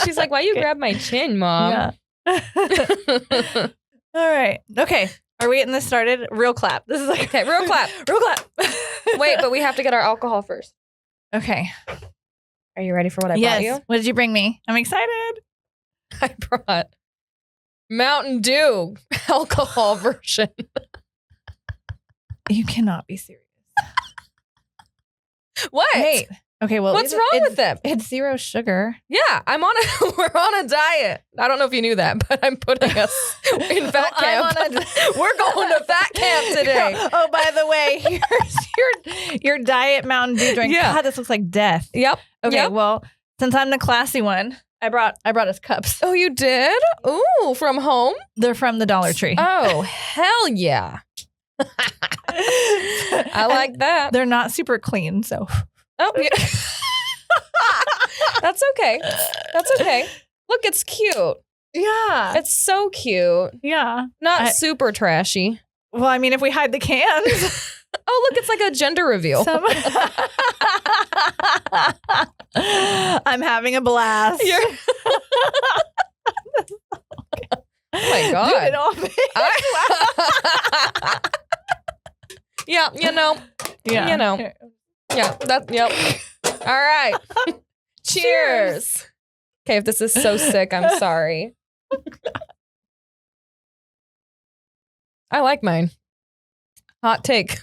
She's like, why you grab my chin, Mom? Yeah. All right. Okay. Are we getting this started? Real clap. This is like Okay, real clap. real clap. Wait, but we have to get our alcohol first. Okay. Are you ready for what I brought you? What did you bring me? I'm excited. I brought Mountain Dew alcohol version. You cannot be serious. What? Wait. Okay, well, What's wrong with them? It's 0 sugar. Yeah, we're on a diet. I don't know if you knew that, but I'm putting us in fat camp. We're going to fat camp today. Oh, by the way, here's your diet Mountain Dew drink. Yeah. God, this looks like death. Yep. Okay, Yep. well, since I'm the classy one, I brought us cups. Oh, you did? Ooh, from home? They're from the Dollar Tree. Oh, hell yeah. I like that. They're not super clean, so. Oh, yeah. That's okay. That's okay. Look, it's cute. Yeah. It's so cute. Yeah. Not super trashy. Well, I mean, if we hide the cans. Oh, look, it's like a gender reveal. I'm having a blast. Oh my God. Do it all big. Yeah, you know. Yeah. You know. Yeah, yep. All right. Cheers. Okay, if this is so sick, I'm sorry. I like mine. Hot take.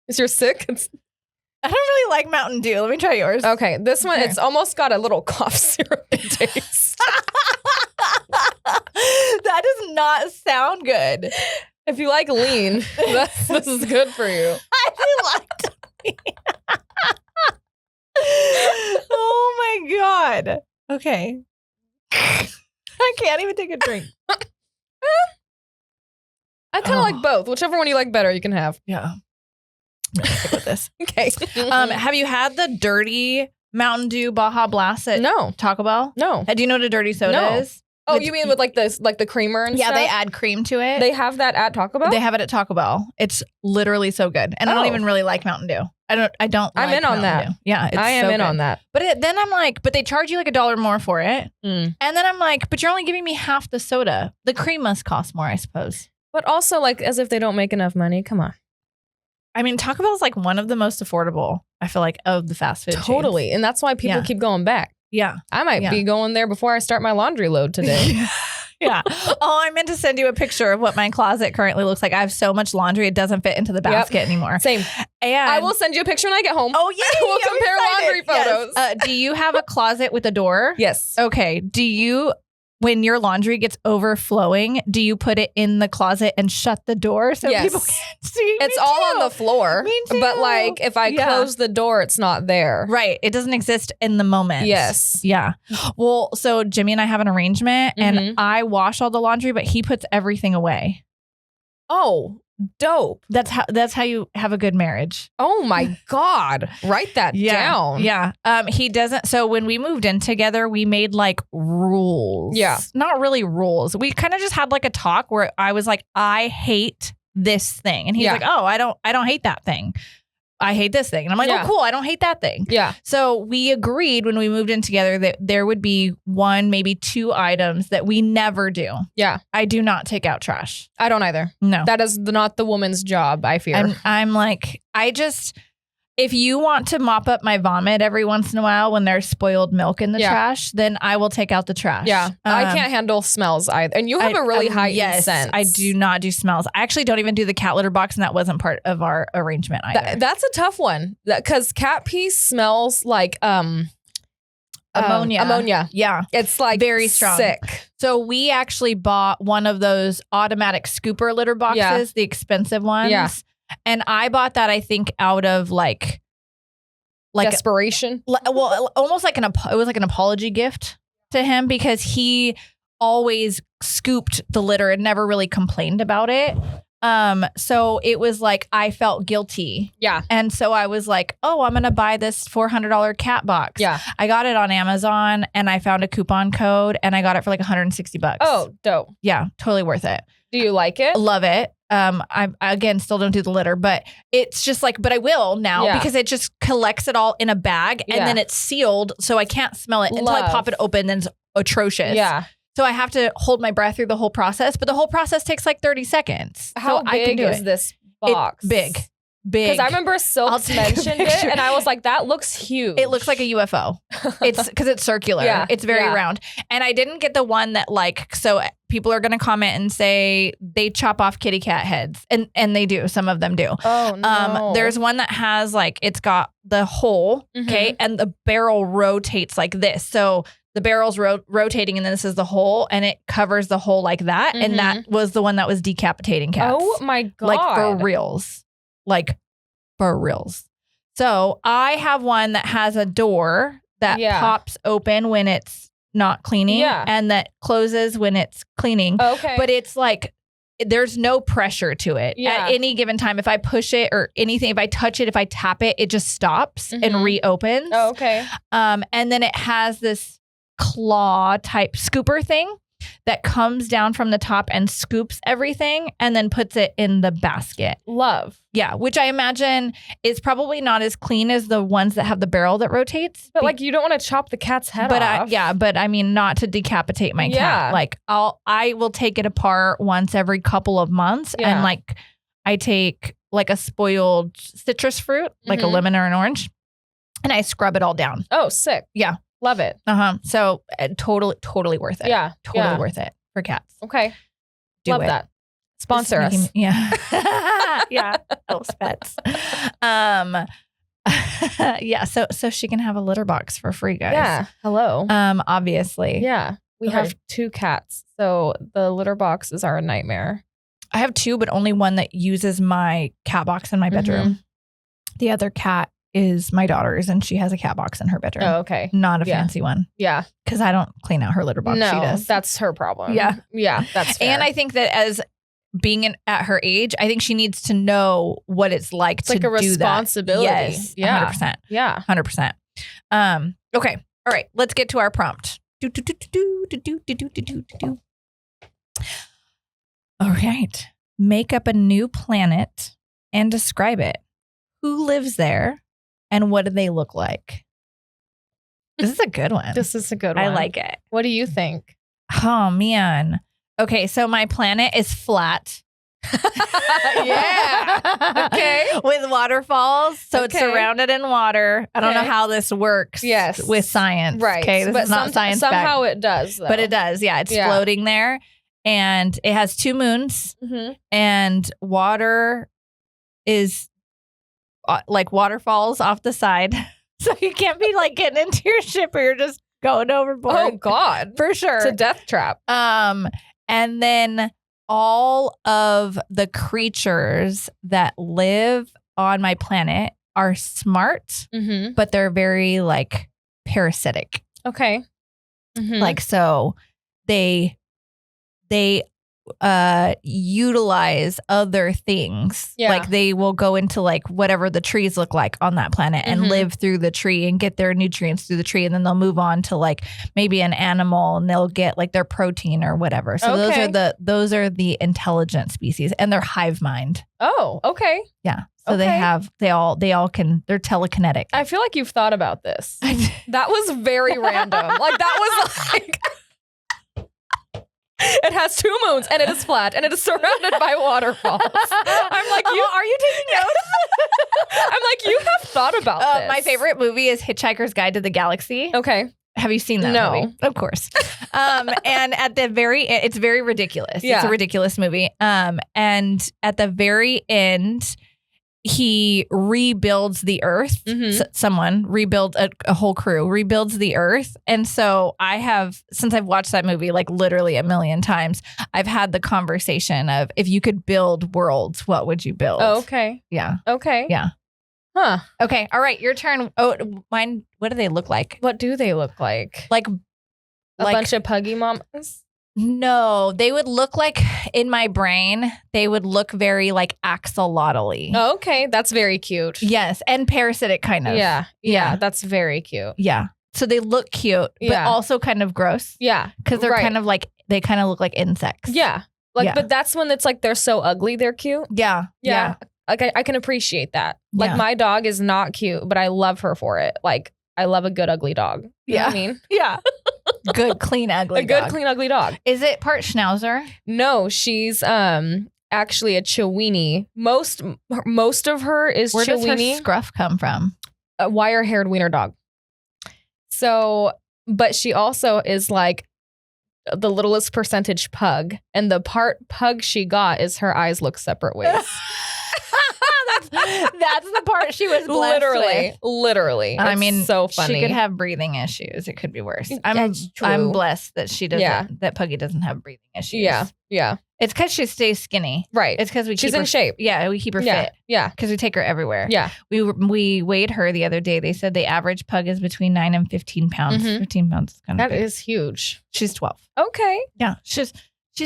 Is yours sick? I don't really like Mountain Dew. Let me try yours. Okay, this one, Okay. it's almost got a little cough syrup taste. That does not sound good. If you like lean, this is good for you. I do like to be. Oh my God. Okay. I can't even take a drink. I kind of like both. Whichever one you like better, you can have. Yeah. I'm gonna stick with this. Okay. Have you had the dirty Mountain Dew Baja Blast at No. Taco Bell? No. Do you know what a dirty soda No. is? Oh, you mean with like the creamer and Yeah, stuff? they add cream to it. They have that at Taco Bell? They have it at Taco Bell. It's literally so good. And I don't even really like Mountain Dew. I don't I'm like in on Mountain that. Dew. Yeah, it's I am so in good. on that. But then I'm like, but they charge you like $1 more for it. Mm. And then I'm like, but you're only giving me half the soda. The cream must cost more, I suppose. But also, like, as if they don't make enough money. Come on. I mean, Taco Bell is like one of the most affordable, I feel like, of the fast food Totally. chains. And that's why people Yeah. keep going back. Yeah. I might be going there before I start my laundry load today. Yeah. Oh, I meant to send you a picture of what my closet currently looks like. I have so much laundry, it doesn't fit into the basket anymore. Same. And I will send you a picture when I get home. Oh, yeah. We'll compare laundry photos. Yes. Do you have a closet with a door? Yes. Okay. Do you, when your laundry gets overflowing, do you put it in the closet and shut the door so Yes. people can't see? It's Me all too. on the floor. Me too. But like if I Yeah. close the door, it's not there. Right. It doesn't exist in the moment. Yes. Yeah. Well, so Jimmy and I have an arrangement and Mhm. I wash all the laundry, but he puts everything away. Oh, dope. That's how you have a good marriage. Oh my God. Write that down. Yeah. He doesn't. So when we moved in together, we made like rules. Yeah. Not really rules. We kind of just had like a talk where I was like, I hate this thing. And he's Yeah. like, oh, I don't hate that thing. I hate this thing. And I'm like, Yeah. oh, cool. I don't hate that thing. Yeah. So we agreed when we moved in together that there would be 1, maybe 2 items that we never do. Yeah. I do not take out trash. I don't either. No. That is not the woman's job, I fear. I'm like, if you want to mop up my vomit every once in a while when there's spoiled milk in the trash, then I will take out the trash. Yeah. I can't handle smells either. And you have a really heightened sense. I do not do smells. I actually don't even do the cat litter box, and that wasn't part of our arrangement either. That's a tough one. Because cat pee smells like ammonia. Ammonia. Yeah. It's like Very strong. sick. So we actually bought one of those automatic scooper litter boxes, the expensive ones. Yeah. And I bought that, I think, out of like desperation. well, almost like it was like an apology gift to him because he always scooped the litter and never really complained about it. So it was like I felt guilty. Yeah. And so I was like, oh, I'm going to buy this $400 cat box. Yeah. I got it on Amazon and I found a coupon code and I got it for like $160. Oh, dope. Yeah, totally worth it. Do you like it? Love it. I again still don't do the litter, but it's just like, but I will now because it just collects it all in a bag and then it's sealed. So I can't smell it until I pop it open and it's atrocious. Yeah. So I have to hold my breath through the whole process, but the whole process takes like 30 seconds. How big is this box? Big. Because I remember Silks mentioned it, and I was like, that looks huge. It looks like a UFO. It's because it's circular. Yeah. It's very round. And I didn't get the one that like, so people are going to comment and say they chop off kitty cat heads. And they do. Some of them do. Oh, no. There's one that has like, it's got the hole, okay? And the barrel rotates like this. So the barrel's rotating and then this is the hole and it covers the hole like that. And that was the one that was decapitating cats. Oh my God. Like for reals. Like for reals. So I have one that has a door that pops open when it's not cleaning and that closes when it's cleaning. Okay. But it's like, there's no pressure to it. Yeah. At any given time, if I push it or anything, if I touch it, if I tap it, it just stops and reopens. Oh, okay. And then it has this claw type scooper thing that comes down from the top and scoops everything and then puts it in the basket. Love. Yeah, which I imagine is probably not as clean as the ones that have the barrel that rotates. But like, you don't want to chop the cat's head off. But I mean, not to decapitate my cat. Like, I will take it apart once every couple of months, and like, I take like a spoiled citrus fruit, like a lemon or an orange, and I scrub it all down. Oh, sick. Yeah. Love it. So totally worth it. Yeah. Totally worth it for cats. Okay. Love that. Sponsor us. Yeah. Yeah. Those pets. Yeah. So she can have a litter box for free, guys. Yeah. Hello. Obviously. Yeah. We have 2 cats. So the litter boxes are a nightmare. I have 2, but only one that uses my cat box in my bedroom. The other cat is my daughter's, and she has a cat box in her bedroom. Oh, okay. Not a fancy one. Yeah. Because I don't clean out her litter box. No, she does. That's her problem. Yeah. Yeah, that's fair. And I think that as being at her age, I think she needs to know what it's like to do that. It's like a responsibility. Yes. Yeah. 100%. Yeah. 100%. Okay. All right. Let's get to our prompt. All right. Make up a new planet and describe it. Who lives there and what do they look like? This is a good one. This is a good one. I like it. What do you think? Oh, man. Okay. So my planet is flat. Yeah. Okay. With waterfalls. So it's surrounded in water. I don't know how this works with science. Right. Okay. This is not science. Somehow it does, though. But it does. Yeah. It's floating there. And it has 2 moons. And water is like waterfalls off the side. So you can't be like getting into your ship or you're just going overboard. Oh, God. For sure. It's a death trap. And then all of the creatures that live on my planet are smart, but they're very like parasitic. Okay. Like, so they utilize other things. Like they will go into like whatever the trees look like on that planet and live through the tree and get their nutrients through the tree. And then they'll move on to like maybe an animal and they'll get like their protein or whatever. So those are the intelligent species, and they're hive mind. Oh, okay. Yeah. So they all can, they're telekinetic. I feel like you've thought about this. That was very random. Like that was like... It has 2 moons and it is flat and it is surrounded by waterfalls. I'm like, are you taking notes? I'm like, you have thought about this. My favorite movie is Hitchhiker's Guide to the Galaxy. Okay. Have you seen that movie? Of course. And at the very end, it's very ridiculous. Yeah. It's a ridiculous movie. And at the very end, he rebuilds the earth. Someone rebuilds a whole crew, rebuilds the earth. And so since I've watched that movie like literally a million times, I've had the conversation of, if you could build worlds, what would you build? Oh, okay. Yeah. Okay. Yeah. Huh. Okay. All right. Your turn. Oh, mine. What do they look like? What do they look like? Like a bunch of puggy mamas? No, they would look like, in my brain, they would look very like axolotl-y. Oh, okay. That's very cute. Yes. And parasitic kind of. Yeah. That's very cute. Yeah. So they look cute, but also kind of gross. Yeah. Because they're kind of like, they kind of look like insects. Yeah. Like, Yeah. but that's when it's like they're so ugly, they're cute. Yeah. Yeah. Like I can appreciate that. Like Yeah. my dog is not cute, but I love her for it. Like I love a good ugly dog. You know what I mean? Yeah. Good, clean, ugly A good, dog. clean, ugly dog. Is it part Schnauzer? No, she's actually a Chiweenie. Most of her is Where does her Chiweenie. scruff come from? A wire-haired wiener dog. So, but she also is like the littlest percentage pug, and the part pug she got is her eyes look separate ways. That's the part she was blessed with. Literally. I It's mean, so funny. She could have breathing issues. It could be worse. That's true. I'm blessed that she doesn't. Yeah. That Puggy doesn't have breathing issues. Yeah. It's because she stays skinny. Right. It's because She's in shape. Yeah, we keep her Yeah. fit Yeah. because we take her everywhere. Yeah. We weighed her the other day. They said the average pug is between 9 and 15 pounds. Mhm. 15 pounds is kind of That big. is huge. She's 12. Okay. Yeah, she's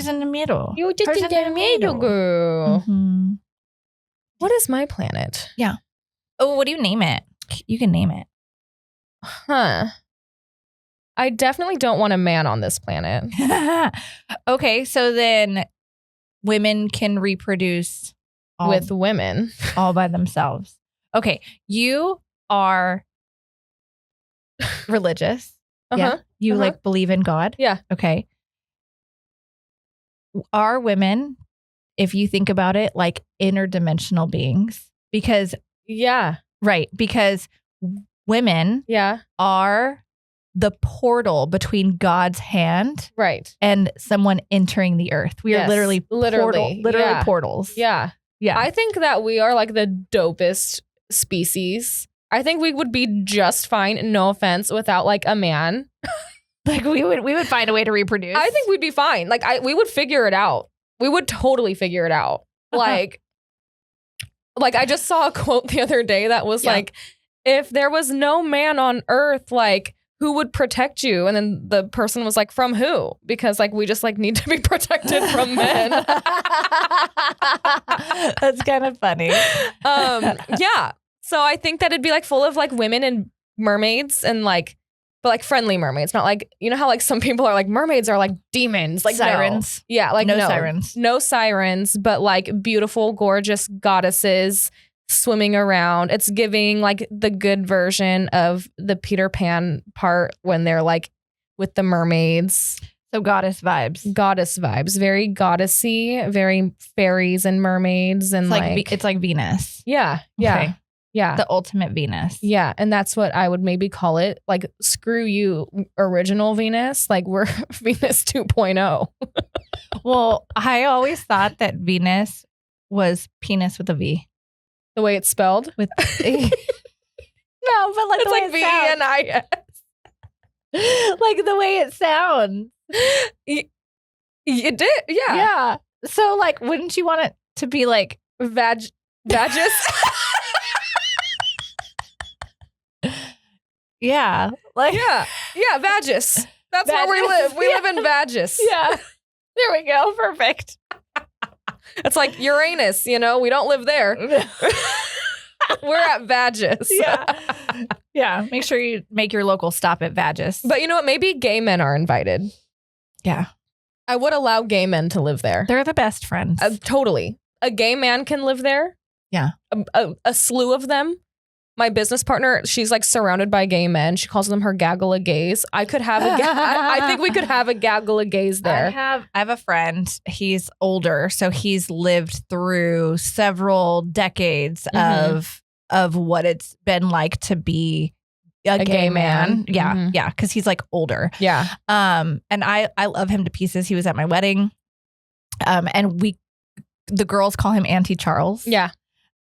in the middle. You just Hers did in the middle. girl. Mhm. What is my planet? Oh, what do you name it? You can name it. Huh. I definitely don't want a man on this planet. Okay, so then women can reproduce With women. all by themselves. Okay, you are religious. Yeah, Uh-huh. you Uh-huh. like believe in God. Yeah. Okay. Are women, if you think about it, like interdimensional beings? Because Yeah. because women Yeah. are the portal between God's hand Right. and someone entering the earth. We are Yes, literally literally, yeah. portals. Yeah. Yeah. I think that we are like the dopest species. I think we would be just fine, no offense, without like a man. Like we would find a way to reproduce. I think we'd be fine. Like we would figure it out. We would totally figure it out. Like I just saw a quote the other day that was like, if there was no man on earth, like who would protect you? And then the person was like, from who? Because like we just like need to be protected from men. That's kind of funny. Yeah. So I think that it'd be like full of like women and mermaids and like, but like friendly mermaids, not like, you know how like some people are like mermaids are like demons, like Sirens. No. Yeah, like No sirens. No sirens, but like beautiful, gorgeous goddesses swimming around. It's giving like the good version of the Peter Pan part when they're like with the mermaids. So goddess vibes. Goddess vibes, very goddessy, very fairies and mermaids, and It's like Venus. yeah. Okay. Yeah. The ultimate Venus. Yeah. And that's what I would maybe call it. Like, screw you, original Venus. Like, we're Venus 2.0. Well, I always thought that Venus was penis with a V. The way it's spelled. With no, but like It's the way like it sounds. V-E-N-I-S. Like the way it sounds. You did? Yeah. Yeah. So like, wouldn't you want it to be like Vagus? yeah. Like Yeah. Yeah. Vagus. That's where we Vagus, live. We yeah. live in Vagus. Yeah. There we go. Perfect. It's like Uranus, you know, we don't live there. We're at Vagus. Yeah. Yeah. Make sure you make your local stop at Vagus. But you know what? Maybe gay men are invited. Yeah. I would allow gay men to live there. They're the best friends. Totally. A gay man can live there. Yeah. A slew of them. My business partner, she's like surrounded by gay men. She calls them her gaggle of gays. I could have I think we could have a gaggle of gays there. I have a friend. He's older, so he's lived through several decades of what it's been like to be a gay man. Yeah, Mhm. yeah, because he's like older. Yeah. And I love him to pieces. He was at my wedding. And the girls call him Auntie Charles. Yeah.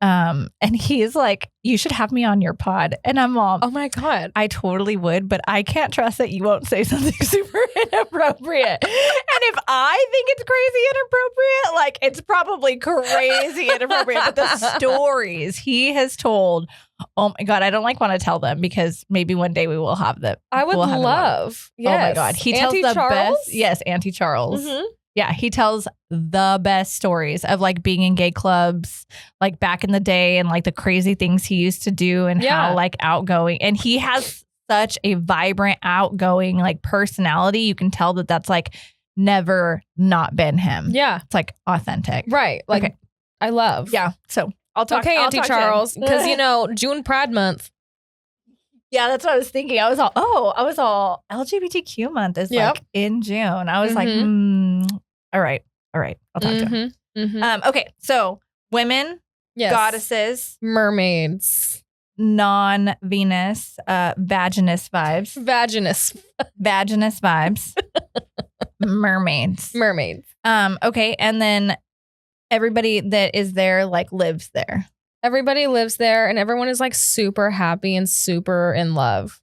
And he's like, you should have me on your pod. And I'm all, Oh my God. I totally would, but I can't trust that you won't say something super inappropriate. And if I think it's crazy inappropriate, like it's probably crazy inappropriate. But the stories he has told, oh my God, I don't want to tell them because maybe one day we will have them. I would We'll have him on. love. Yes. Oh my God. He tells Auntie the Charles? best. Yes, Auntie Charles. Mhm. Yeah, he tells the best stories of like being in gay clubs, like back in the day and like the crazy things he used to do and Yeah. how like outgoing. And he has such a vibrant, outgoing like personality. You can tell that that's like never not been him. Yeah. It's like authentic. Right. Like, Okay. I love. Yeah. So I'll talk. Okay, I'll Auntie talk to him. Charles. Because, you know, June Pride Month. Yeah, that's what I was thinking. I was all LGBTQ month is Yep. like in June. I was like, all right. I'll talk to him. Okay. So women, Yes. goddesses, Mermaids. non-Venus, vaginous vibes, vaginous vibes, mermaids. Okay. And then everybody that is there like lives there. Everybody lives there and everyone is like super happy and super in love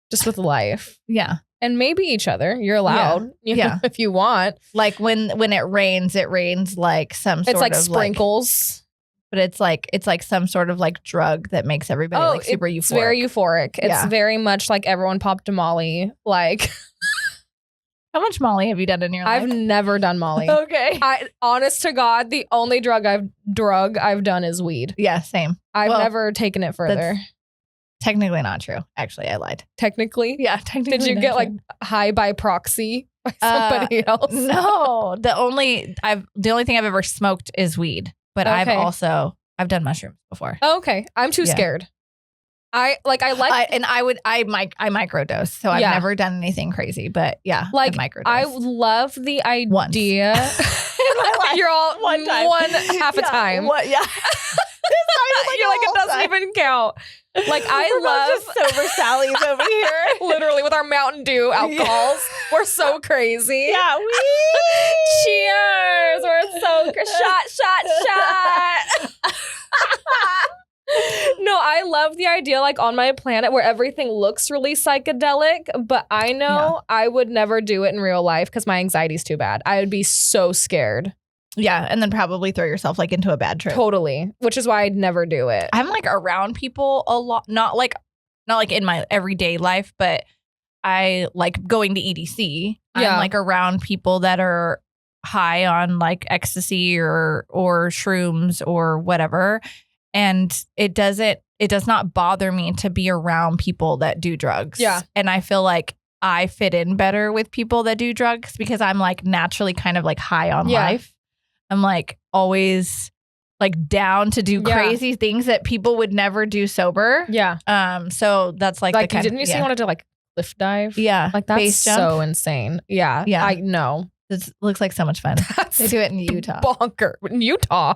just with life. Yeah. And maybe each other. You're allowed, you know, if you want. Like when it rains like some sort It's like of sprinkles. but it's like some sort of like drug that makes everybody like super euphoric. It's very euphoric. Yeah. It's very much like everyone popped a Molly. Like, how much Molly have you done in your life? I've never done Molly. Okay. Honest to God, the only drug I've done is weed. Yeah, same. I've never taken it further. Technically not true. Actually, I lied. Technically? Yeah, technically. Did you not get true. like high by proxy by somebody else? No. The only thing I've ever smoked is weed. But Okay. I've done mushrooms before. Oh, okay. I'm too scared. I microdose, so I've never done anything crazy. But yeah, like I microdose. I love the idea. Once. In my life. You're all One time. one half a time. What? Yeah. You're like it doesn't even count. Like I We're love both just sober Sally's over here. literally with our Mountain Dew alcohols. We're so crazy. Yeah. Cheers. We're so shot. No, I love the idea like on my planet where everything looks really psychedelic, but I know I would never do it in real life because my anxiety is too bad. I would be so scared. Yeah, and then probably throw yourself like into a bad trip. Totally, which is why I'd never do it. I'm like around people a lot, not like in my everyday life, but I like going to EDC. Yeah. I'm like around people that are high on like ecstasy or shrooms or whatever. And it does not bother me to be around people that do drugs. Yeah. And I feel like I fit in better with people that do drugs because I'm like naturally kind of like high on life. I'm like always like down to do crazy things that people would never do sober. Yeah. So that's like the didn't you say you wanted to like cliff dive? Yeah. Like that's base jump. so insane. Yeah. Yeah. I know. This looks like so much fun. They do it in Utah. Bonker. In Utah.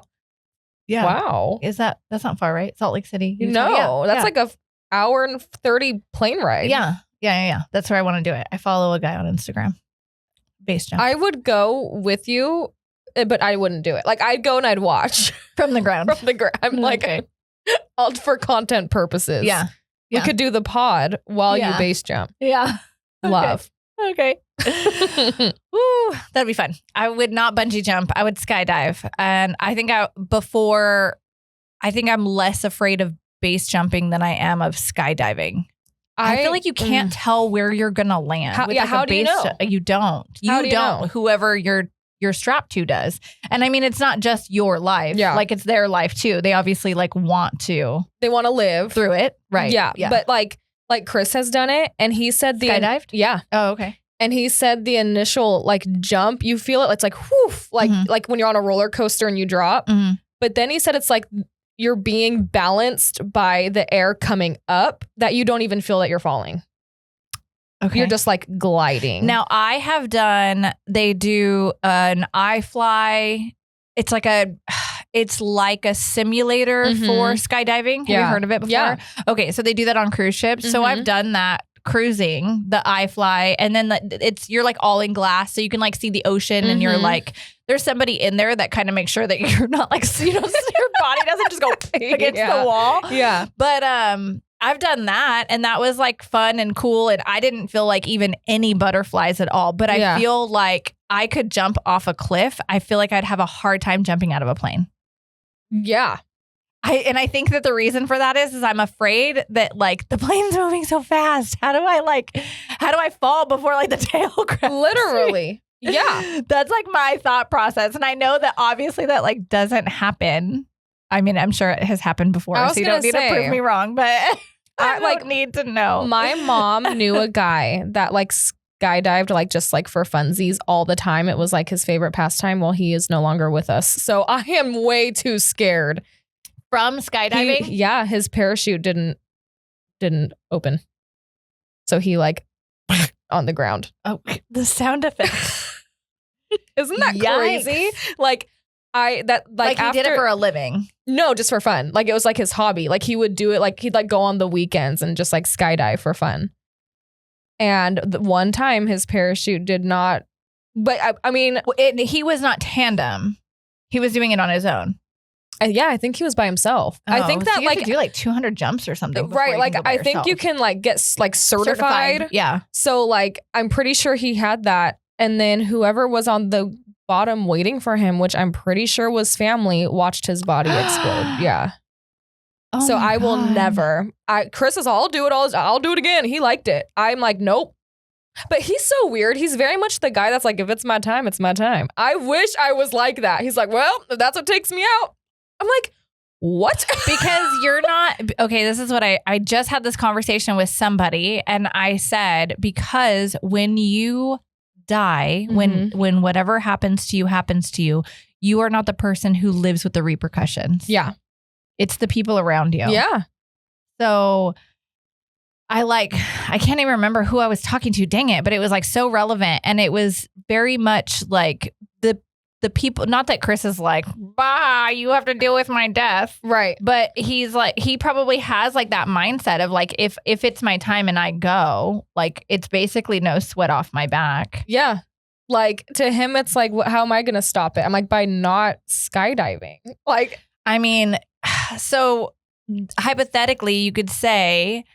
Yeah. Wow. That's not far, right? Salt Lake City. Utah? No, that's like a hour and 30 plane ride. Yeah. That's where I want to do it. I follow a guy on Instagram. Base jump. I would go with you, but I wouldn't do it. Like I'd go and I'd watch from the ground. I'm like, all for content purposes. Yeah. We could do the pod while you base jump. Yeah. Love. Okay. Woo, that'd be fun. I would not bungee jump. I would skydive. And I think I'm less afraid of base jumping than I am of skydiving. I feel like you can't tell where you're going to land. How do you know? You don't. How do you know? Whoever you're strapped to does. And I mean, it's not just your life. Yeah. Like it's their life too. They obviously like want to. They want to live through it. Right. Yeah. But like Chris has done it and he said skydived? Yeah. Oh, okay. And he said the initial like jump, you feel it. It's like, whoo, like when you're on a roller coaster and you drop. Mm-hmm. But then he said it's like you're being balanced by the air coming up that you don't even feel that you're falling. Okay. You're just like gliding. Now I have done, they do an iFly. It's like a simulator for skydiving. Have you heard of it before? Yeah. Okay. So they do that on cruise ships. So I've done that cruising, the iFly, and then you're like all in glass. So you can like see the ocean and you're like, there's somebody in there that kind of makes sure that you're not like, your body doesn't just go against the wall. Yeah. But, I've done that and that was like fun and cool. And I didn't feel like even any butterflies at all, but I feel like I could jump off a cliff. I feel like I'd have a hard time jumping out of a plane. Yeah. I think that the reason for that is I'm afraid that like the plane's moving so fast. How do I fall before like the tail crashes? Literally. Yeah. That's like my thought process. And I know that obviously that like doesn't happen. I mean, I'm sure it has happened before, so you don't need to prove me wrong, but I don't need to know. My mom knew a guy that like skydived like just like for funsies all the time. It was like his favorite pastime. Well, he is no longer with us. So I am way too scared. From skydiving? Yeah, his parachute didn't open. So he like on the ground. Oh, the sound effect. Isn't that crazy? Like he did it for a living. No, just for fun. Like it was like his hobby. Like he would do it. Like he'd like go on the weekends and just like skydive for fun. And the one time his parachute did not. But I mean, he was not tandem. He was doing it on his own. Yeah, I think he was by himself. Oh, I think that so you like have to do like 200 jumps or something. Right. Like I think you can like get like certified. Yeah. So like I'm pretty sure he had that. And then whoever was on the bottom waiting for him, which I'm pretty sure was family, watched his body explode. Yeah. Oh so I will God. never. Chris is, I'll do it. I'll do it again. He liked it. I'm like, nope. But he's so weird. He's very much the guy that's like, if it's my time, it's my time. I wish I was like that. He's like, well, if that's what takes me out. I'm like, what? Because you're not, okay, this is what I just had this conversation with somebody and I said, because when you die, when whatever happens to you, you are not the person who lives with the repercussions. Yeah. It's the people around you. Yeah. So I can't even remember who I was talking to, dang it, but it was like so relevant. And it was very much like the people, not that Chris is like, bah, you have to deal with my death. Right. But he's like, he probably has like that mindset of like, if it's my time and I go, like it's basically no sweat off my back. Yeah. Like to him, it's like, how am I going to stop it? I'm like, by not skydiving. Like, I mean, so hypothetically, you could say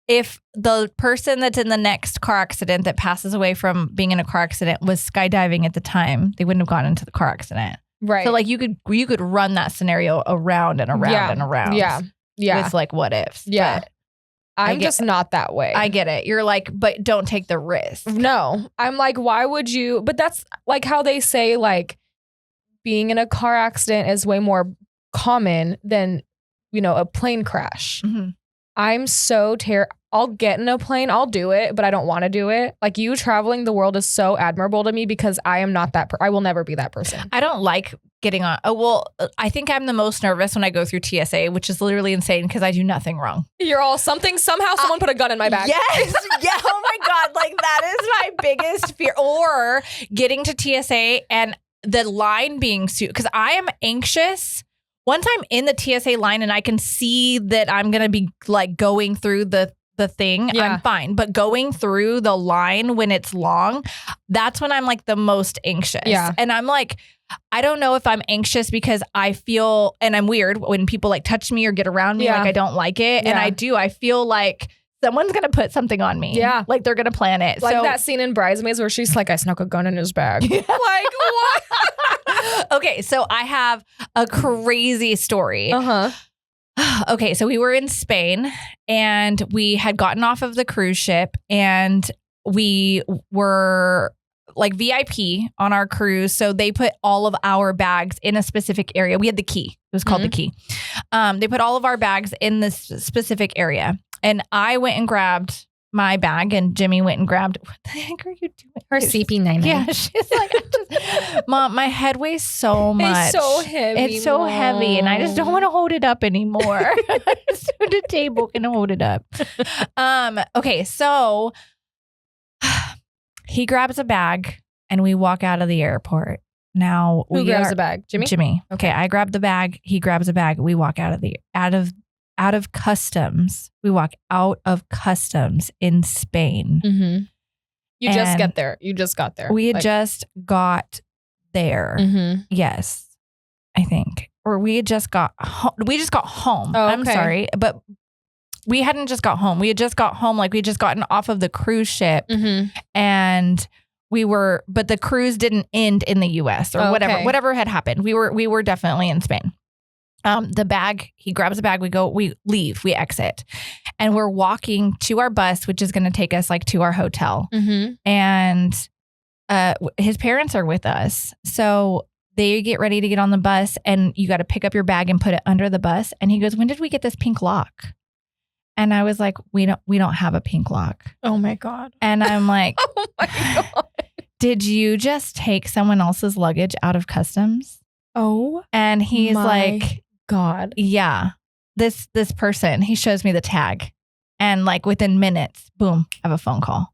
if the person that's in the next car accident that passes away from being in a car accident was skydiving at the time, they wouldn't have gotten into the car accident. Right. So like you could run that scenario around and around and around. Yeah. Yeah. With like what ifs. Yeah. But I'm just not that way. I get it. You're like, but don't take the risk. No. I'm like, why would you? But that's like how they say like being in a car accident is way more common than, a plane crash. Mm-hmm. I'm so I'll get in a plane, I'll do it, but I don't want to do it. Like you traveling the world is so admirable to me because I am not that I will never be that person. I don't like getting on. Oh, well, I think I'm the most nervous when I go through TSA, which is literally insane because I do nothing wrong. You're all somehow someone put a gun in my bag. Yes. Yeah. Oh my God. Like that is my biggest fear. Or getting to TSA and the line being because I am anxious. Once I'm in the TSA line and I can see that I'm going to be like going through the thing, I'm fine. But going through the line when it's long, that's when I'm like the most anxious. Yeah. And I'm like, I don't know if I'm anxious because I feel, and I'm weird when people like touch me or get around me, like I don't like it. And I feel like someone's going to put something on me. Yeah. Like they're going to plan it. Like that scene in Bridesmaids where she's like, I snuck a gun in his bag. Like what? Okay, so I have a crazy story. Okay, so we were in Spain and we had gotten off of the cruise ship and we were like VIP on our cruise. So they put all of our bags in a specific area. We had the key. It was called the key. They put all of our bags in this specific area. And I went and grabbed my bag and Jimmy went and grabbed, what the heck are you doing? Her CP9. Yeah, she's like, Mom, my head weighs so much. It's so heavy. It's so heavy and I just don't want to hold it up anymore. I just need a table can hold it up. Okay, so he grabs a bag and we walk out of the airport. Now who grabs a bag? Jimmy? Jimmy. Okay, I grab the bag. He grabs a bag. We walk out of customs. We walk out of customs in Spain. Mm-hmm. You just got there. We had just got there. Mm-hmm. Yes, I think. Or we had just got home. We just got home. Oh, okay. I'm sorry. But we hadn't just got home. We had just got home. Like we had just gotten off of the cruise ship. Mm-hmm. And but the cruise didn't end in the US or whatever had happened. We were definitely in Spain. The bag, he grabs a bag, we leave, we exit. And we're walking to our bus, which is going to take us like to our hotel. Mm-hmm. And his parents are with us. So they get ready to get on the bus and you got to pick up your bag and put it under the bus. And he goes, when did we get this pink lock? And I was like, we don't have a pink lock. Oh my God. And I'm like, Oh my God. did you just take someone else's luggage out of customs? Oh. And he's my like, God. yeah, this person, he shows me the tag. And like within minutes, boom, I have a phone call.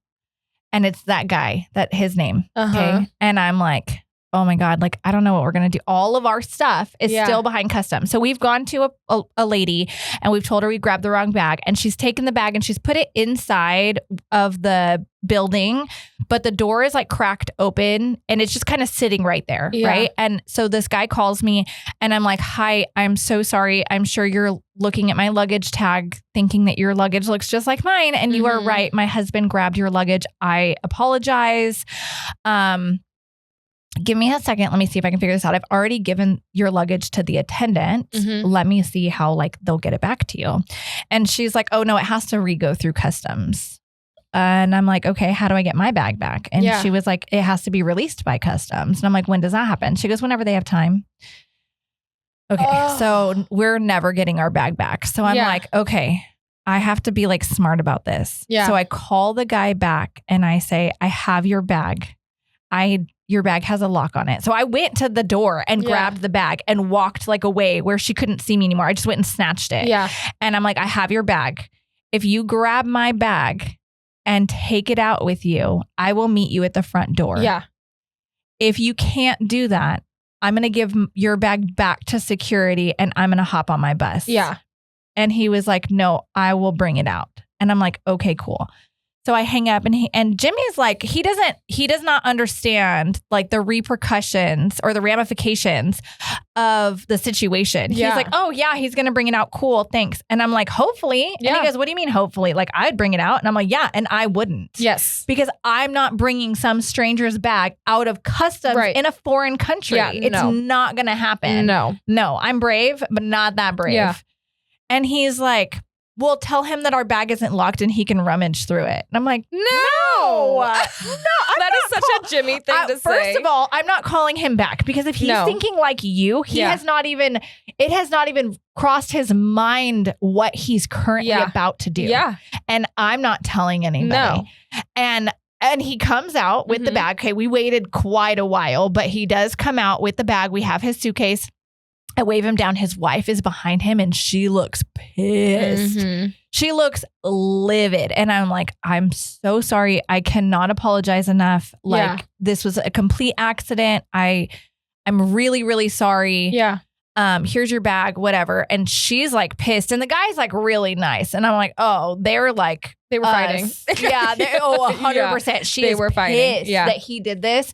And it's that guy, his name. Okay. And I'm like, oh my God, like, I don't know what we're going to do. All of our stuff is still behind customs. So we've gone to a lady and we've told her we grabbed the wrong bag, and she's taken the bag and she's put it inside of the building, but the door is like cracked open and it's just kind of sitting right there. Yeah. Right. And so this guy calls me and I'm like, hi, I'm so sorry. I'm sure you're looking at my luggage tag thinking that your luggage looks just like mine. And you are right. My husband grabbed your luggage. I apologize. Give me a second. Let me see if I can figure this out. I've already given your luggage to the attendant. Let me see how like they'll get it back to you. And she's like, oh no, it has to re-go through customs. And I'm like, okay, how do I get my bag back? And she was like, it has to be released by customs. And I'm like, when does that happen? She goes, whenever they have time. Okay. So we're never getting our bag back. So I'm like, okay, I have to be like smart about this. Yeah. So I call the guy back and I say, I have your bag. Your bag has a lock on it. So I went to the door and grabbed the bag and walked like away where she couldn't see me anymore. I just went and snatched it. Yeah. And I'm like, I have your bag. If you grab my bag and take it out with you, I will meet you at the front door. Yeah. If you can't do that, I'm going to give your bag back to security and I'm going to hop on my bus. Yeah. And he was like, no, I will bring it out. And I'm like, okay, cool. So I hang up and Jimmy's like, he does not understand like the repercussions or the ramifications of the situation. Yeah. He's like, oh yeah, he's going to bring it out. Cool. Thanks. And I'm like, hopefully. Yeah. And he goes, what do you mean hopefully? Like I'd bring it out. And I'm like, yeah. And I wouldn't. Yes. Because I'm not bringing some stranger's bag out of customs in a foreign country. Yeah, it's not going to happen. No, I'm brave, but not that brave. Yeah. And he's like, well, tell him that our bag isn't locked and he can rummage through it. And I'm like, no. That is such a Jimmy thing to say. First of all, I'm not calling him back because if he's thinking like you, it has not even crossed his mind what he's currently about to do. Yeah. And I'm not telling anybody. No. And he comes out with the bag. Okay, we waited quite a while, but he does come out with the bag. We have his suitcase. I wave him down. His wife is behind him and she looks pissed. She looks livid. And I'm like, I'm so sorry. I cannot apologize enough. Like this was a complete accident. I'm really, really sorry. Yeah. Here's your bag, whatever. And she's like pissed. And the guy's like really nice. And I'm like, oh, they were fighting. Yeah. 100%. She were fighting. That he did this.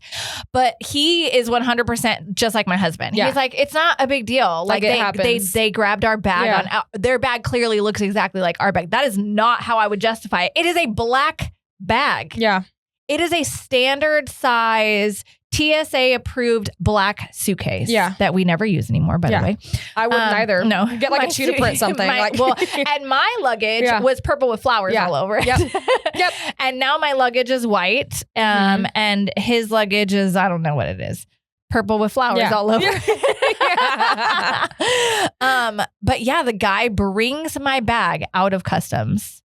But he is 100% just like my husband. Yeah. He's like, it's not a big deal. Like they grabbed our bag their bag clearly looks exactly like our bag. That is not how I would justify it. It is a black bag. Yeah. It is a standard size TSA approved black suitcase that we never use anymore, by the way. I wouldn't either. No. Get like a cheetah print something. And my luggage was purple with flowers all over it. Yep. And now my luggage is white. And his luggage is, I don't know what it is. Purple with flowers all over. But yeah, the guy brings my bag out of customs.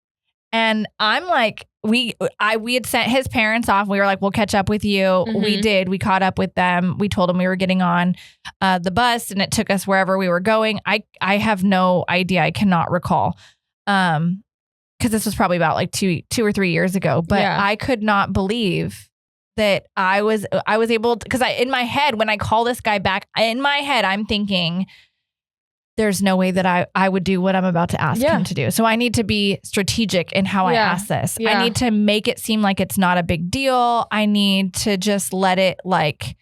And I'm like, we had sent his parents off. We were like, we'll catch up with you. We did. We caught up with them. We told them we were getting on the bus and it took us wherever we were going. I have no idea. I cannot recall. Because this was probably about like two or 3 years ago. But I could not believe that I was able to, because in my head, when I call this guy back, in my head, I'm thinking, there's no way that I would do what I'm about to ask him to do. So I need to be strategic in how I ask this. Yeah. I need to make it seem like it's not a big deal. I need to just let it like,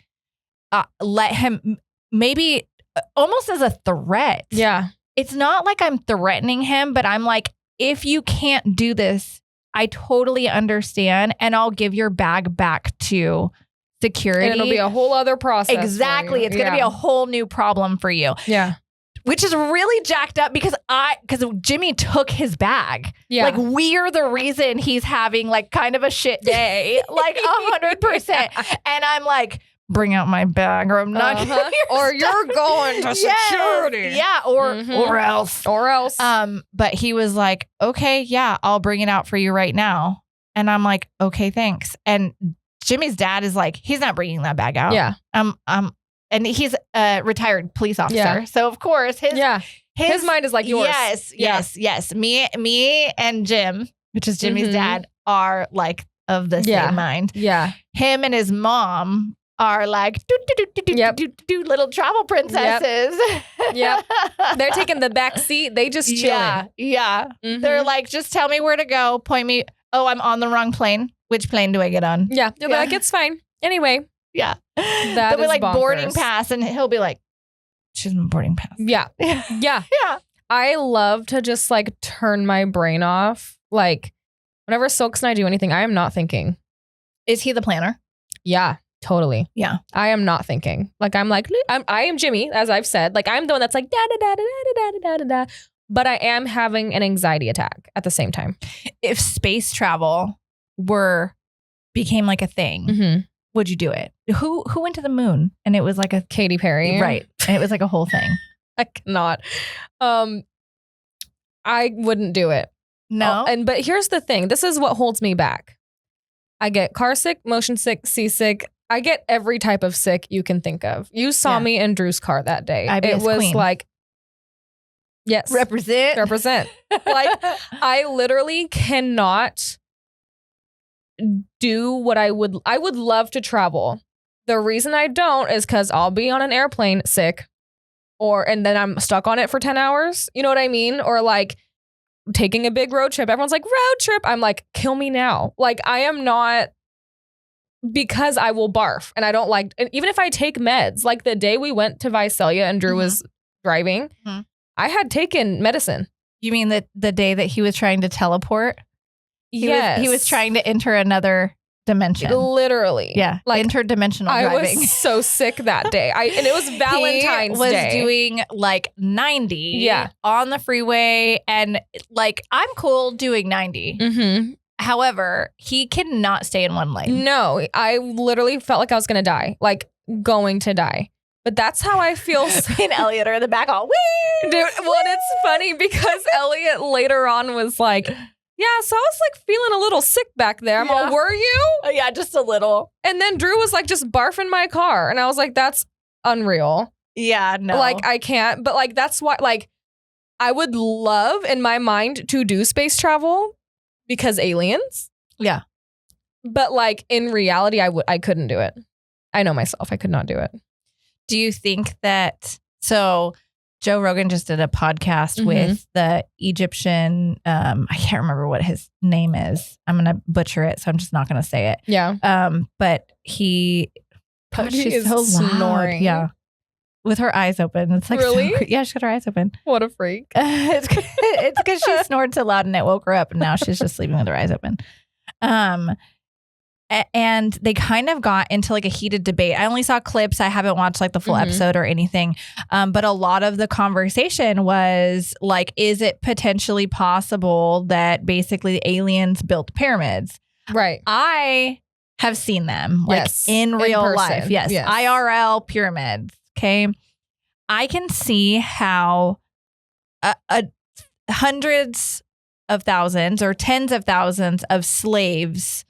let him maybe almost as a threat. Yeah. It's not like I'm threatening him, but I'm like, if you can't do this, I totally understand. And I'll give your bag back to security. And it'll be a whole other process. Exactly. It's going to be a whole new problem for you. Yeah. Which is really jacked up because Jimmy took his bag. Yeah. Like we're the reason he's having like kind of a shit day, like 100%. And I'm like, bring out my bag or I'm not giving you or you're going to security. Yeah, or else. Or else. But he was like, okay, yeah, I'll bring it out for you right now. And I'm like, okay, thanks. And Jimmy's dad is like, he's not bringing that bag out. Yeah. And he's a retired police officer. Yeah. So of course his mind is like yours. Yes. Me and Jim, which is Jimmy's dad, are like of the same mind. Yeah. Him and his mom are like little travel princesses. Yep. They're taking the back seat. They just chilling. Yeah. They're like, just tell me where to go. Point me. Oh, I'm on the wrong plane. Which plane do I get on? Yeah. You'll be like, it's fine. Anyway. Yeah. That They'll be is like bonkers. boarding pass, and he'll be like, she's my boarding pass. Yeah. Yeah. I love to just like turn my brain off. Like whenever Silks and I do anything, I am not thinking. Is he the planner? Yeah, totally. Yeah. I am not thinking. Like I am Jimmy, as I've said. Like I'm the one that's like da da da da da da da da da. But I am having an anxiety attack at the same time. If space travel became like a thing, would you do it? Who went to the moon? And it was like a Katy Perry. Right. And it was like a whole thing. I cannot. I wouldn't do it. No. But here's the thing. This is what holds me back. I get car sick, motion sick, seasick. I get every type of sick you can think of. You saw me in Drew's car that day. IBS it was queen. Like, yes. Represent. Like, I literally cannot do what I would love to travel. The reason I don't is because I'll be on an airplane sick and then I'm stuck on it for 10 hours. You know what I mean? Or like taking a big road trip. Everyone's like, road trip. I'm like, kill me now. Like I am not, because I will barf and I don't like, and even if I take meds, like the day we went to Visalia and Drew was driving, I had taken medicine. You mean the day that he was trying to teleport? He was trying to enter another dimension. Literally. Yeah. Like interdimensional driving. I was so sick that day. And it was Valentine's Day. Day. He was doing like 90 on the freeway. And like, I'm cool doing 90. However, he cannot stay in one lane. No, I literally felt like I was going to die. Like going to die. But that's how I feel. Me and Elliot are in the back all, wee! Dude, well, it's funny because Elliot later on was like, yeah, so I was like feeling a little sick back there. I'm all, were you? Yeah, just a little. And then Drew was like just barfing my car. And I was like, that's unreal. Yeah, no. Like I can't. But like, that's why, like, I would love in my mind to do space travel because aliens. Yeah. But like in reality, I couldn't do it. I know myself. I could not do it. Do you think that, so Joe Rogan just did a podcast with the Egyptian, I can't remember what his name is. I'm going to butcher it, so I'm just not going to say it. Yeah. But she's so snoring. Loud. Yeah. With her eyes open. It's like, really? So, yeah, she's got her eyes open. What a freak. It's because she snored so loud and it woke her up, and now she's just sleeping with her eyes open. And they kind of got into like a heated debate. I only saw clips. I haven't watched like the full episode or anything. But a lot of the conversation was like, is it potentially possible that basically the aliens built pyramids? Right. I have seen them like in real life. Yes. IRL pyramids. Okay. I can see how hundreds of thousands or tens of thousands of slaves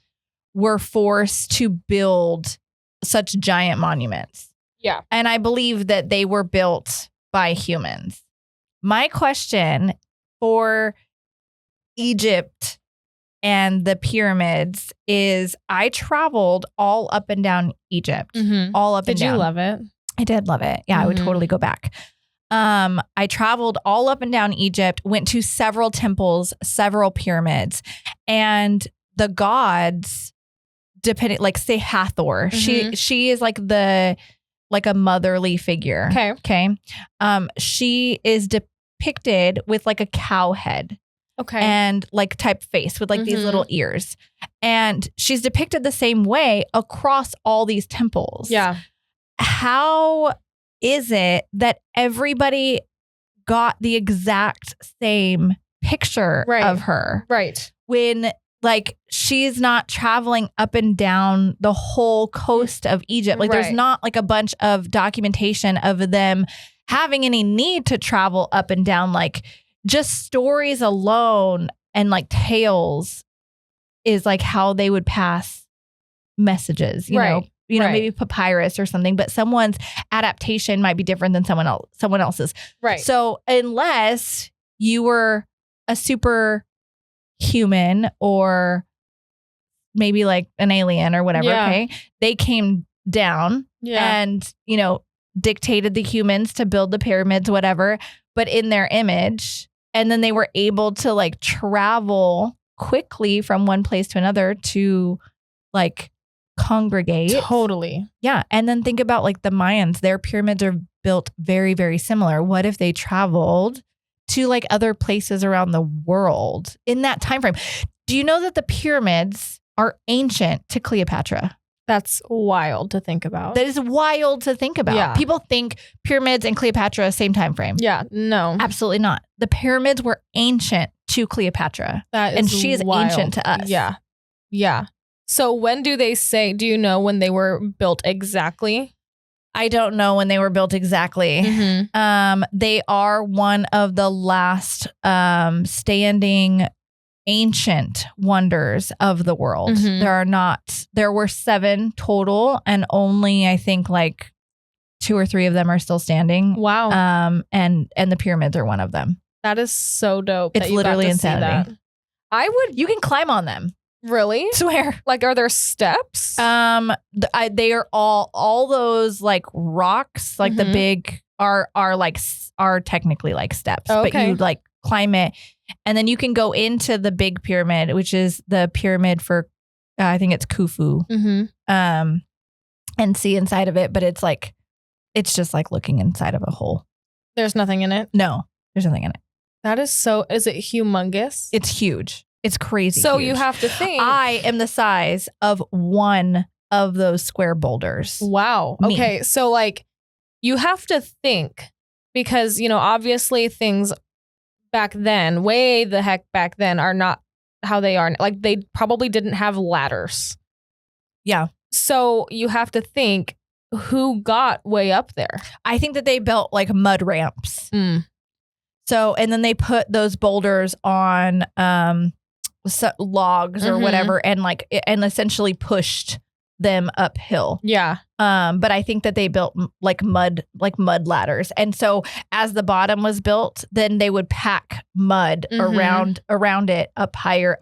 were forced to build such giant monuments. Yeah. And I believe that they were built by humans. My question for Egypt and the pyramids is, I traveled all up and down Egypt. All up and down. Did you love it? I did love it. Yeah, I would totally go back. I traveled all up and down Egypt, went to several temples, several pyramids, and the gods, depending, like say Hathor, she is like a motherly figure. Okay. She is depicted with like a cow head. Okay. And like type face with like these little ears. And she's depicted the same way across all these temples. Yeah. How is it that everybody got the exact same picture of her? Right. When like she's not traveling up and down the whole coast of Egypt. Like there's Right. not like a bunch of documentation of them having any need to travel up and down. Like just stories alone and like tales is like how they would pass messages, you know, Right. maybe papyrus or something, but someone's adaptation might be different than someone else's. Right. So unless you were a super human or maybe like an alien or whatever, Yeah. okay, they came down and, you know, dictated the humans to build the pyramids, whatever, but in their image. And then they were able to like travel quickly from one place to another to like congregate. Totally. Yeah. And then think about like the Mayans, their pyramids are built very, very similar. What if they traveled to like other places around the world in that time frame? Do you know that the pyramids are ancient to Cleopatra? That's wild to think about. That is wild to think about. Yeah. People think pyramids and Cleopatra same time frame. Yeah, no. Absolutely not. The pyramids were ancient to Cleopatra. That is and she is wild. ancient to us. Yeah. Yeah. So when do they say, do you know when they were built exactly? I don't know when they were built exactly. Mm-hmm. They are one of the last standing ancient wonders of the world. Mhm. There were 7 total, and only I think like 2 or 3 of them are still standing. Wow. And the pyramids are one of them. That is so dope. It's that you got literally to see insanity. that. I would You can climb on them. really? Swear. Like, are there steps? They are all those like rocks, like the Mhm. big are technically like steps, but Okay. you like climb it, and then you can go into the big pyramid, which is the pyramid for I think it's Khufu, Mm-hmm. and see inside of it. But it's just like looking inside of a hole. There's nothing in it. No, there's nothing in it. That is so. Is it humongous? It's huge. It's crazy. So huge. you have to think. I am the size of one of those square boulders. Wow. Me. Okay. So like, you have to think because obviously things back then, way the heck back then, are not how they are. Like they probably didn't have ladders. Yeah. So you have to think who got way up there. I think that they built like mud ramps. Mm. So, and then they put those boulders on logs or Mhm. whatever, and essentially pushed them uphill. Yeah. But I think that they built like mud ladders, and so as the bottom was built, then they would pack mud Mhm. around it up higher,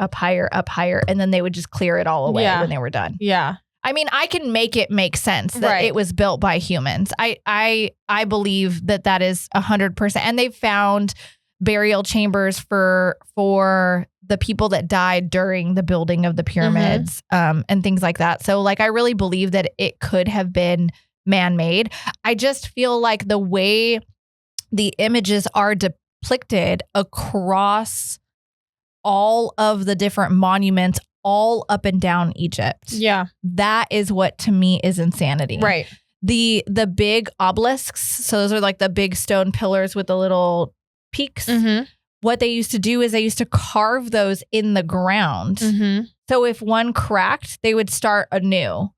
and then they would just clear it all away Yeah. when they were done. Yeah. I mean, I can make it make sense that Right. it was built by humans. I believe that is 100%. And they've found burial chambers for the people that died during the building of the pyramids, and things like that. So like, I really believe that it could have been man-made. I just feel like the way the images are depicted across all of the different monuments all up and down Egypt. Yeah. That is what to me is insanity. Right. The big obelisks, so those are like the big stone pillars with the little peaks. Mm-hmm. What they used to do is they used to carve those in the ground. Mm-hmm. So if one cracked, they would start anew.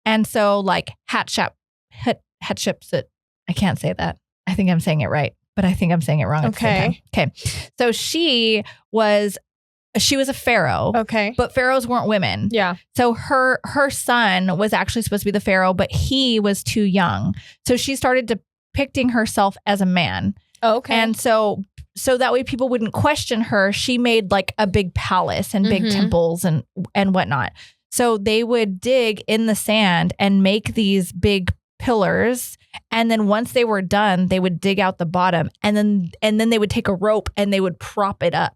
And so like Hatshepsut, I can't say that. I think I'm saying it right, but I think I'm saying it wrong at the same time. Okay. So she was a pharaoh. Okay. But pharaohs weren't women. Yeah. So her son was actually supposed to be the pharaoh, but he was too young. So she started depicting herself as a man. Okay. And so that way people wouldn't question her. She made like a big palace and big Mhm. temples and whatnot. So they would dig in the sand and make these big pillars. And then once they were done, they would dig out the bottom, and then they would take a rope and they would prop it up.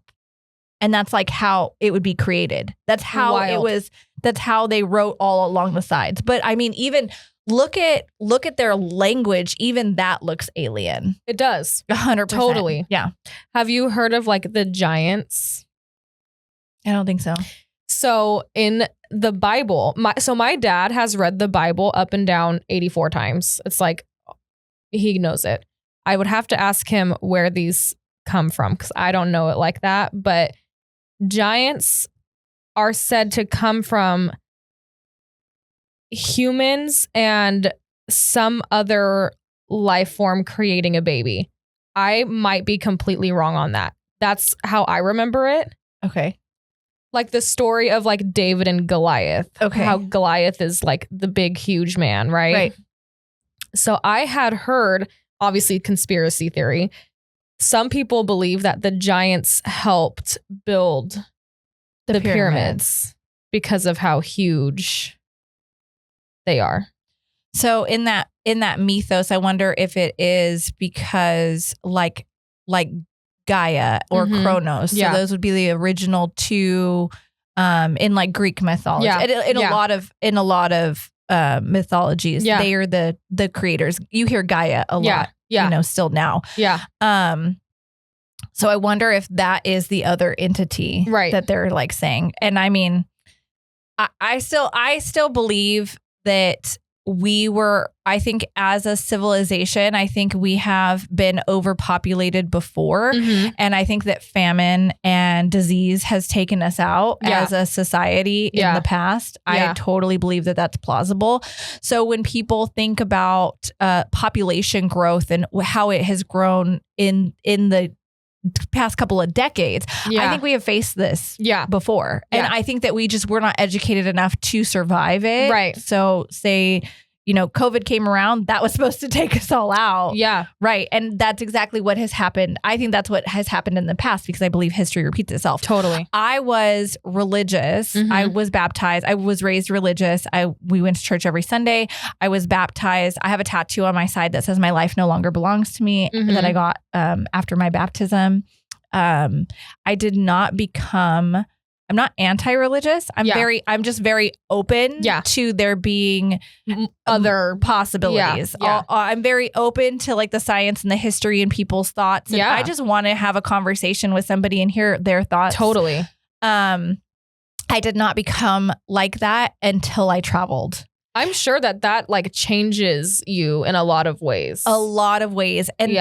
And that's like how it would be created. That's how it Wild. was. That's how they wrote all along the sides. But I mean, even look at their language. Even that looks alien. It does. 100%. Totally. Yeah. Have you heard of like the giants? I don't think so. So in the Bible, my dad has read the Bible up and down 84 times. It's like he knows it. I would have to ask him where these come from because I don't know it like that. But giants are said to come from humans and some other life form creating a baby. I might be completely wrong on that. That's how I remember it. Okay. Like the story of like David and Goliath. Okay. How Goliath is like the big, huge man, right? Right. So I had heard, obviously conspiracy theory, some people believe that the giants helped build the pyramids because of how huge they are. So in that mythos, I wonder if it is because like Gaia or Kronos. So those would be the original two in like Greek mythology. Yeah. In a lot of mythologies, they are the creators. You hear Gaia a lot, still now. Yeah. So I wonder if that is the other entity that they're like saying. And I mean, I still believe that I think as a civilization, I think we have been overpopulated before. And I think that famine and disease has taken us out as a society in the past. I totally believe that that's plausible. So when people think about population growth and how it has grown in the past couple of decades, I think we have faced this before. And I think that we're not educated enough to survive it. Right. So say, COVID came around, that was supposed to take us all out. Yeah. Right. And that's exactly what has happened. I think that's what has happened in the past because I believe history repeats itself. Totally. I was religious. I was baptized. I was raised religious. We went to church every Sunday. I was baptized. I have a tattoo on my side that says my life no longer belongs to me that I got after my baptism. I did not become... I'm not anti-religious. I'm just very open to there being other possibilities. I'm very open to like the science and the history and people's thoughts. And I just want to have a conversation with somebody and hear their thoughts. Totally. I did not become like that until I traveled. I'm sure that like changes you in a lot of ways. A lot of ways. And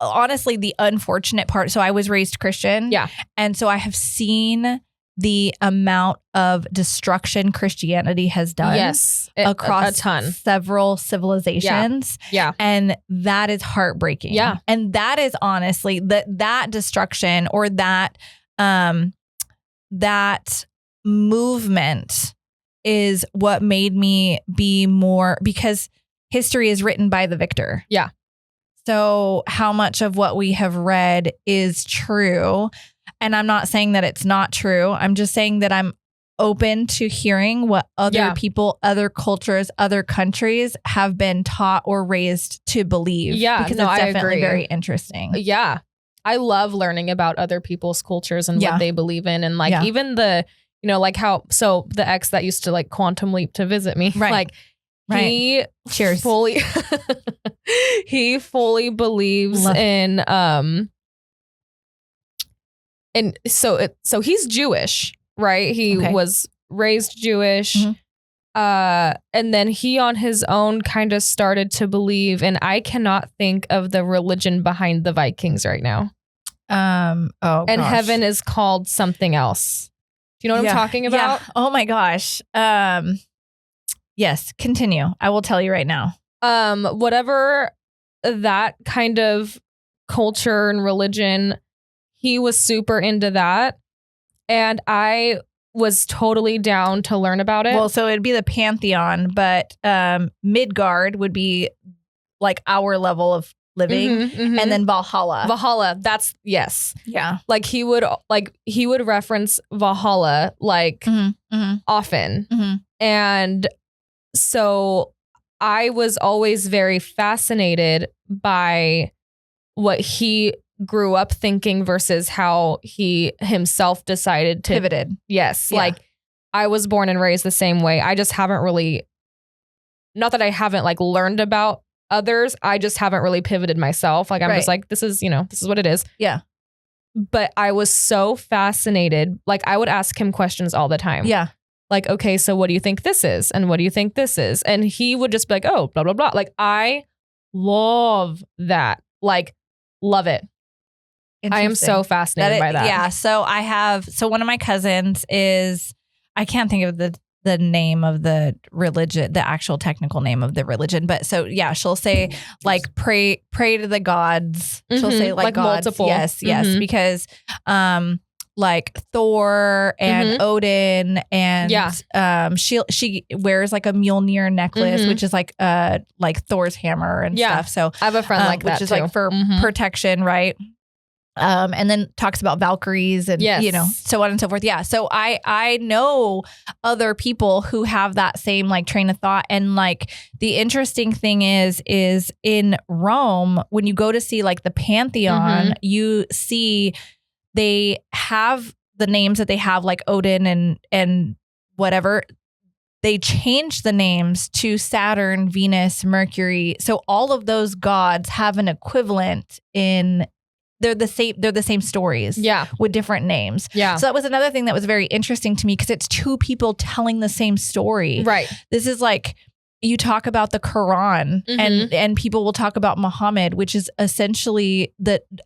honestly, the unfortunate part. So I was raised Christian. Yeah. And so I have seen the amount of destruction Christianity has done across a ton. Several civilizations. Yeah. And that is heartbreaking. Yeah. And that is honestly that destruction or that movement is what made me be more, because history is written by the victor. Yeah. So how much of what we have read is true? And I'm not saying that it's not true. I'm just saying that I'm open to hearing what other people, other cultures, other countries have been taught or raised to believe. Yeah, because it's definitely very interesting. Yeah. I love learning about other people's cultures and what they believe in. And like even the, like how, so the ex that used to like quantum leap to visit me, like he fully, he fully believes in, and so he's Jewish, right? He was raised Jewish. And then he on his own kind of started to believe, and I cannot think of the religion behind the Vikings right now. And heaven is called something else. Do you know what I'm talking about? Yeah. Oh my gosh. Yes, continue. I will tell you right now. Whatever that kind of culture and religion, he was super into that. And I was totally down to learn about it. Well, so it'd be the Pantheon, but Midgard would be like our level of living. And then Valhalla. Valhalla, that's yes. Yeah. Like he would reference Valhalla like often. And so I was always very fascinated by what he grew up thinking versus how he himself decided to pivoted. Yes. Yeah. Like I was born and raised the same way. I just haven't really, not that I haven't like learned about others. I just haven't really pivoted myself. Like I'm just like, this is what it is. Yeah. But I was so fascinated. Like I would ask him questions all the time. Yeah. Like, okay, so what do you think this is? And what do you think this is? And he would just be like, oh, blah, blah, blah. Like I love that. Like, love it. I am so fascinated by that. Yeah. So one of my cousins is I can't think of the name of the religion, the actual technical name of the religion. But so yeah, she'll say like pray to the gods. She'll say like gods. Multiple. Yes, because like Thor and Odin and she wears like a Mjolnir necklace, which is like Thor's hammer and stuff. So I have a friend like that which is too. like for protection, right? And then talks about Valkyries and, so on and so forth. Yeah. So I know other people who have that same like train of thought. And like the interesting thing is in Rome, when you go to see like the Pantheon, you see they have the names that they have like Odin and whatever. They changed the names to Saturn, Venus, Mercury. So all of those gods have an equivalent in they're the same stories with different names. Yeah. So that was another thing that was very interesting to me because it's two people telling the same story. Right. This is like you talk about the Quran and people will talk about Muhammad, which is essentially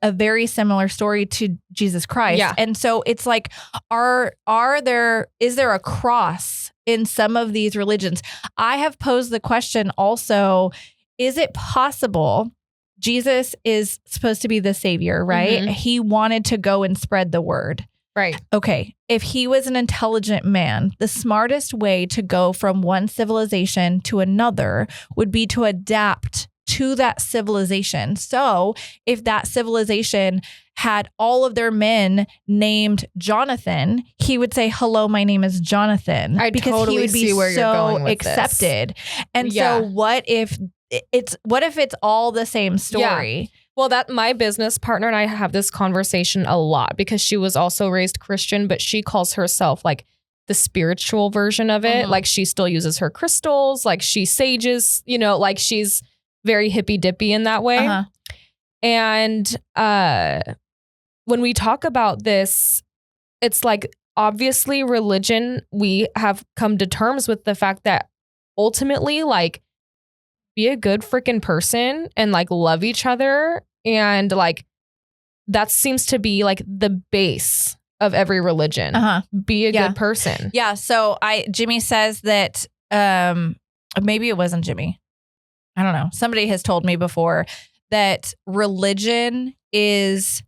a very similar story to Jesus Christ. Yeah. And so it's like, is there a cross in some of these religions? I have posed the question also, is it possible Jesus is supposed to be the savior, right? He wanted to go and spread the word. Right. Okay. If he was an intelligent man, the smartest way to go from one civilization to another would be to adapt to that civilization. So if that civilization had all of their men named Jonathan, he would say, "Hello, my name is Jonathan." Because totally he would be where you're going with accepted. This. And so what if it's all the same story? Yeah. Well, that my business partner and I have this conversation a lot because she was also raised Christian, but she calls herself like the spiritual version of it. Like she still uses her crystals, like she sages, like she's very hippy dippy in that way. And when we talk about this, it's like obviously religion, we have come to terms with the fact that ultimately like be a good freaking person and like love each other. And like, that seems to be like the base of every religion. Be a good person. Yeah. So Jimmy says that, maybe it wasn't Jimmy. I don't know. Somebody has told me before that religion is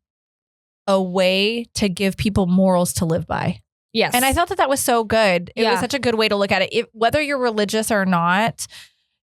a way to give people morals to live by. Yes. And I thought that was so good. It was such a good way to look at it. Whether you're religious or not,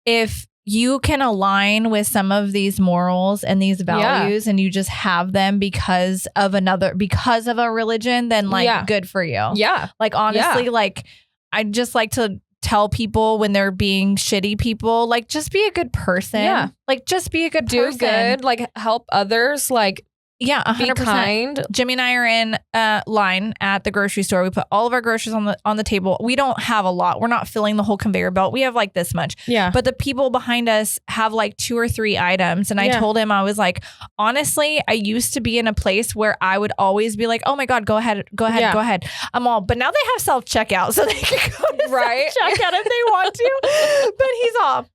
if you can align with some of these morals and these values and you just have them because of a religion, then like good for you. Yeah. Like honestly, like I just like to tell people when they're being shitty people, like just be a good person. Yeah. Like just be a good person. Do good, like help others, like 100%. Be kind. Jimmy and I are in line at the grocery store. We put all of our groceries on the table. We don't have a lot. We're not filling the whole conveyor belt. We have like this much. Yeah. But the people behind us have like 2 or 3 items. And I told him, I was like, honestly, I used to be in a place where I would always be like, oh my God, go ahead. But now they have self-checkout, so they can go to self-checkout if they want to. But he's all,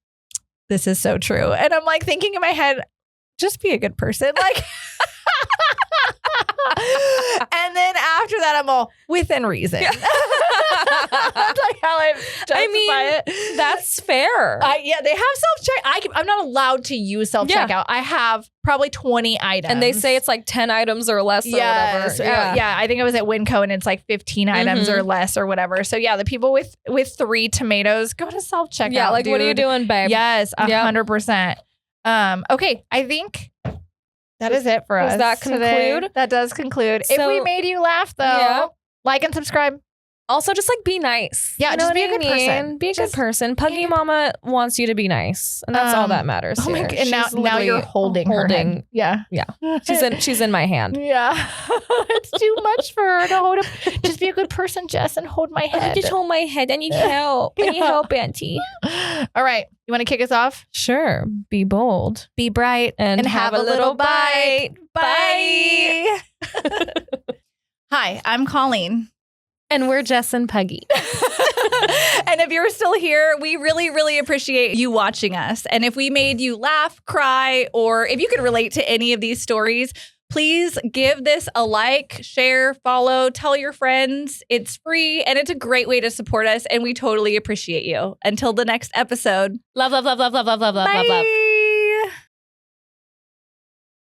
this is so true. And I'm like thinking in my head, just be a good person. Like, and then after that, I'm all within reason. Yeah. That's like how I justify it. That's fair. They have self-check. I'm not allowed to use self-checkout. Yeah. I have probably 20 items. And they say it's like 10 items or less or whatever. Yeah. I think I was at Winco and it's like 15 items or less or whatever. So yeah, the people with 3 tomatoes, go to self-checkout. Yeah, like, what are you doing, babe? Yes, 100%. Okay, I think that is it for us. Does that conclude? Today. That does conclude. So, if we made you laugh, though, like and subscribe. Also, just like be nice. Yeah, just be a good person. Be a good person. Puggy Mama wants you to be nice, and that's all that matters. Oh my God. And now you're holding her hand. Yeah. She's in my hand. Yeah, it's too much for her to hold up. Just be a good person, Jess, and hold my head. Just hold my head. I need help. I need help, Auntie. All right, you want to kick us off? Sure. Be bold. Be bright. And have a little bite. Bye. Hi, I'm Colleen. And we're Jess and Puggy. And if you're still here, we really, really appreciate you watching us. And if we made you laugh, cry, or if you could relate to any of these stories, Please give this a like, share, follow, tell your friends. It's free and it's a great way to support us. And we totally appreciate you. Until the next episode. Love, love, love, love, love, love, love, love, love, love.